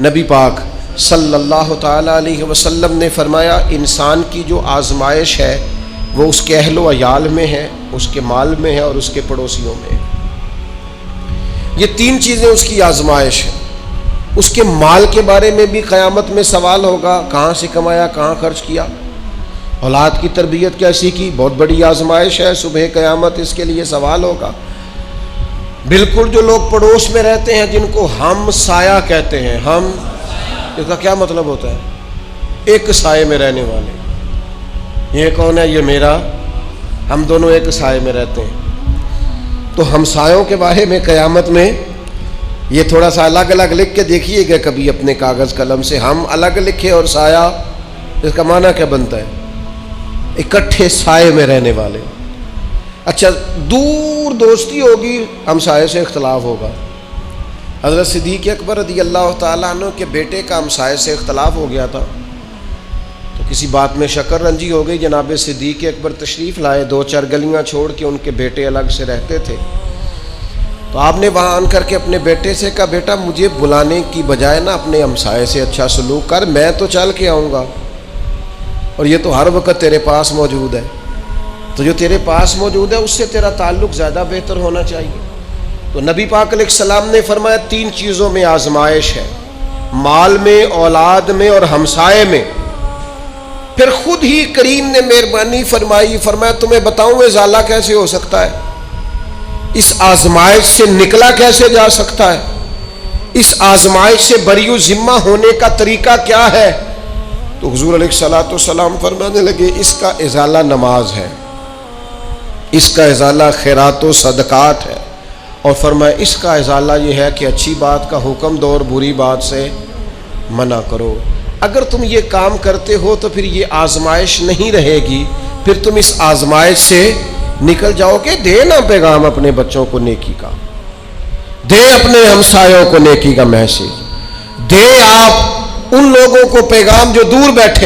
نبی پاک صلی اللہ تعالیٰ علیہ وسلم نے فرمایا انسان کی جو آزمائش ہے وہ اس کے اہل و عیال میں ہے، اس کے مال میں ہے اور اس کے پڑوسیوں میں ہے۔ یہ تین چیزیں اس کی آزمائش ہیں۔ اس کے مال کے بارے میں بھی قیامت میں سوال ہوگا، کہاں سے کمایا، کہاں خرچ کیا، اولاد کی تربیت کیسی کی، بہت بڑی آزمائش ہے، صبح قیامت اس کے لیے سوال ہوگا۔ بالکل جو لوگ پڑوس میں رہتے ہیں جن کو ہم سایہ کہتے ہیں، ہم اس کا کیا مطلب ہوتا ہے؟ ایک سائے میں رہنے والے۔ یہ کون ہے؟ یہ میرا، ہم دونوں ایک سائے میں رہتے ہیں۔ تو ہمسایوں کے بارے میں قیامت میں یہ تھوڑا سا الگ الگ لکھ کے دیکھیے گا کبھی اپنے کاغذ قلم سے، ہم الگ لکھے اور سایہ، اس کا معنی کیا بنتا ہے؟ اکٹھے سائے میں رہنے والے۔ اچھا، دور دوستی ہوگی، ہمسائے سے اختلاف ہوگا۔ حضرت صدیق اکبر رضی اللہ تعالیٰ عنہ کے بیٹے کا ہمسائے سے اختلاف ہو گیا تھا، تو کسی بات میں شکر رنجی ہو گئی، جناب صدیق اکبر تشریف لائے، دو چار گلیاں چھوڑ کے ان کے بیٹے الگ سے رہتے تھے۔ تو آپ نے وہاں آن کر کے اپنے بیٹے سے کہا، بیٹا مجھے بلانے کی بجائے نا اپنے ہمسائے سے اچھا سلوک کر، میں تو چل کے آؤں گا اور یہ تو ہر وقت تیرے پاس موجود ہے، تو جو تیرے پاس موجود ہے اس سے تیرا تعلق زیادہ بہتر ہونا چاہیے۔ تو نبی پاک علیہ السلام نے فرمایا تین چیزوں میں آزمائش ہے، مال میں، اولاد میں اور ہمسائے میں۔ پھر خود ہی کریم نے مہربانی فرمائی، فرمایا تمہیں بتاؤں ازالہ کیسے ہو سکتا ہے، اس آزمائش سے نکلا کیسے جا سکتا ہے، اس آزمائش سے بری و ذمہ ہونے کا طریقہ کیا ہے؟ تو حضور علیہ الصلوۃ والسلام فرمانے لگے اس کا ازالہ نماز ہے، اس کا ازالہ خیرات و صدقات ہے، اور فرمایا اس کا ازالہ یہ ہے کہ اچھی بات کا حکم دو اور بری بات سے منع کرو۔ اگر تم یہ کام کرتے ہو تو پھر یہ آزمائش نہیں رہے گی، پھر تم اس آزمائش سے نکل جاؤ گے۔ دے نا پیغام اپنے بچوں کو نیکی کا، دے اپنے ہمسایوں کو نیکی کا میسج، دے آپ ان لوگوں کو پیغام جو دور بیٹھے